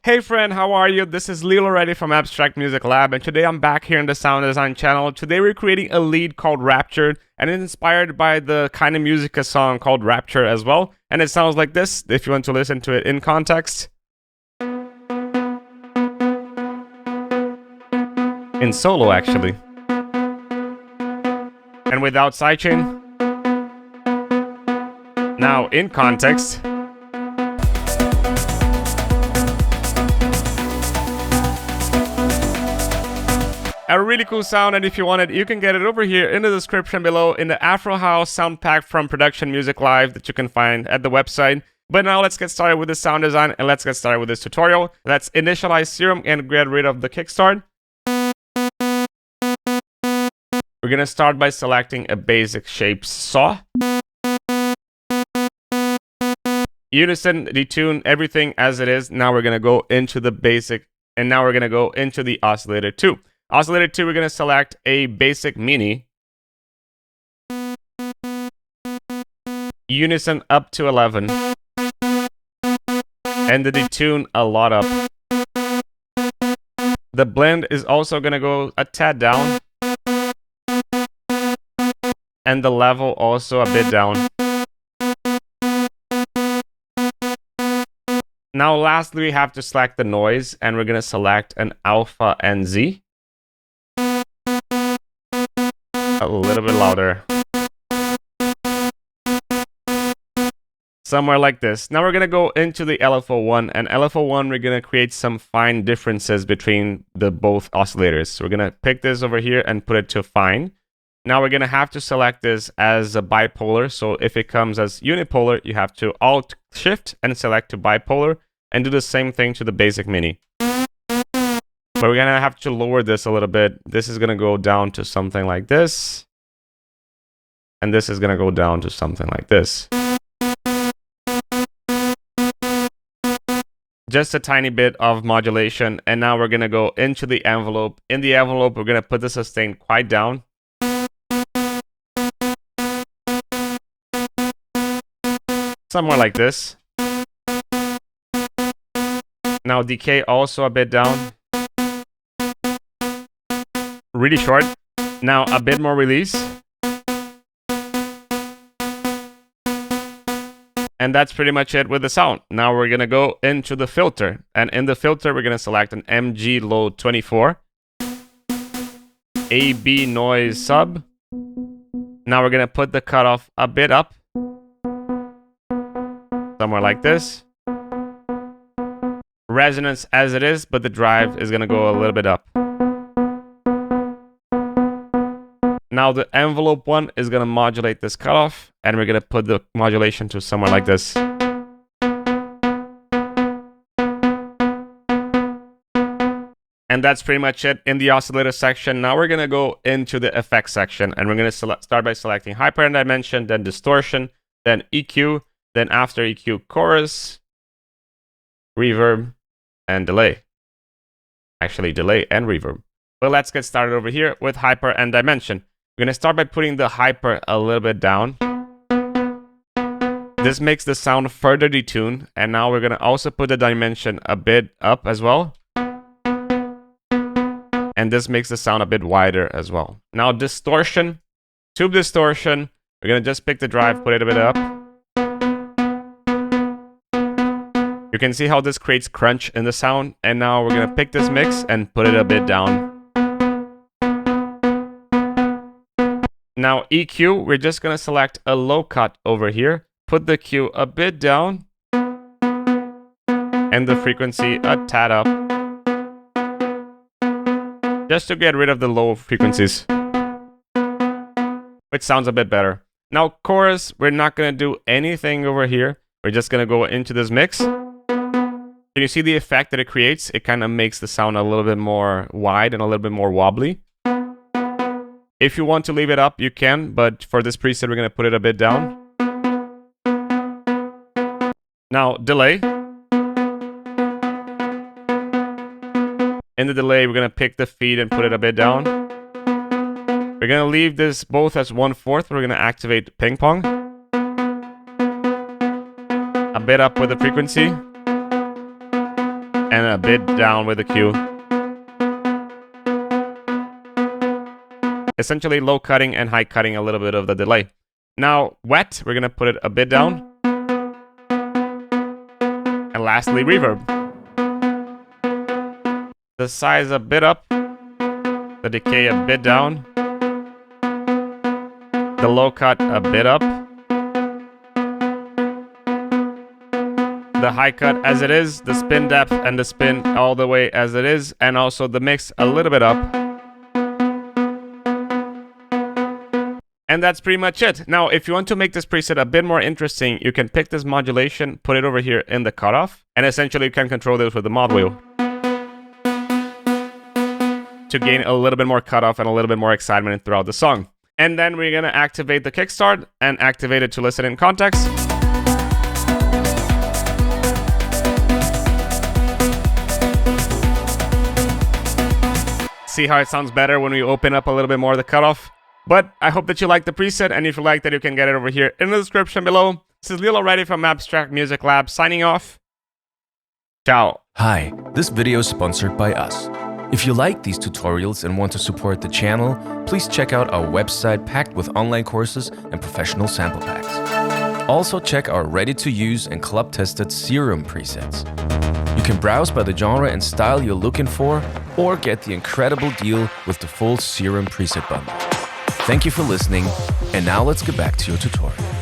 Hey friend, how are you? This is Leo Lauretti from Abstract Music Lab, and today I'm back here in the sound design channel. Today we're creating a lead called Rapture, and it's inspired by the Keinemusik song called Rapture as well. And it sounds like this, if you want to listen to it in context. In solo, actually. And without sidechain. Now, in context. A really cool sound, and if you want it, you can get it over here in the description below in the Afro House sound pack from Production Music Live that you can find at the website. But now let's get started with the sound design, and let's get started with this tutorial. Let's initialize Serum and get rid of the kickstart. We're gonna start by selecting a basic shape saw. Unison, detune, everything as it is. Now we're gonna go into the basic, and now we're gonna go into the oscillator 2. Oscillator 2, we're going to select a basic mini. Unison up to 11. And the detune a lot up. The blend is also going to go a tad down. And the level also a bit down. Now lastly, we have to select the noise, and we're going to select an alpha and Z. A little bit louder. Somewhere like this. Now we're going to go into the LFO1, and LFO1 we're going to create some fine differences between the both oscillators. So we're going to pick this over here and put it to fine. Now we're going to have to select this as a bipolar. So if it comes as unipolar, you have to Alt Shift and select to bipolar, and do the same thing to the basic mini. But we're going to have to lower this a little bit. This is going to go down to something like this. And this is going to go down to something like this. Just a tiny bit of modulation. And now we're going to go into the envelope. In the envelope, we're going to put the sustain quite down. Somewhere like this. Now decay also a bit down. Really short. Now a bit more release. And that's pretty much it with the sound. Now we're going to go into the filter. And in the filter, we're going to select an MG low 24. AB noise sub. Now we're going to put the cutoff a bit up. Somewhere like this. Resonance as it is, but the drive is going to go a little bit up. Now the envelope one is going to modulate this cutoff, and we're going to put the modulation to somewhere like this. And that's pretty much it in the oscillator section. Now we're going to go into the effects section, and we're going to start by selecting hyper and dimension, then distortion, then EQ, then after EQ chorus, reverb, and delay. Actually, delay and reverb. But let's get started over here with hyper and dimension. We're going to start by putting the hyper a little bit down. This makes the sound further detuned. And now we're going to also put the dimension a bit up as well. And this makes the sound a bit wider as well. Now distortion, tube distortion. We're going to just pick the drive, put it a bit up. You can see how this creates crunch in the sound. And now we're going to pick this mix and put it a bit down. Now EQ, we're just going to select a low cut over here, put the Q a bit down, and the frequency a tad up, just to get rid of the low frequencies, which sounds a bit better. Now chorus, we're not going to do anything over here. We're just going to go into this mix. Can you see the effect that it creates? It kind of makes the sound a little bit more wide and a little bit more wobbly. If you want to leave it up, you can, but for this preset, we're going to put it a bit down. Now, delay. In the delay, we're going to pick the feed and put it a bit down. We're going to leave this both as 1/4. We're going to activate ping pong. A bit up with the frequency. and a bit down with the Q. Essentially low cutting and high cutting a little bit of the delay. Now, wet, we're gonna put it a bit down. And lastly, reverb. The size a bit up. The decay a bit down. The low cut a bit up. The high cut as it is. The spin depth and the spin all the way as it is. And also the mix a little bit up. And that's pretty much it. Now, if you want to make this preset a bit more interesting, you can pick this modulation, put it over here in the cutoff, and essentially you can control this with the mod wheel to gain a little bit more cutoff and a little bit more excitement throughout the song. And then we're gonna activate the kickstart and activate it to listen in context. See how it sounds better when we open up a little bit more of the cutoff? But I hope that you like the preset, and if you like that, you can get it over here in the description below. This is Leo Lauretti from Abstract Music Lab signing off. Ciao. Hi, this video is sponsored by us. If you like these tutorials and want to support the channel, please check out our website packed with online courses and professional sample packs. Also check our ready-to-use and club-tested Serum presets. You can browse by the genre and style you're looking for, or get the incredible deal with the full Serum preset bundle. Thank you for listening, and now let's get back to your tutorial.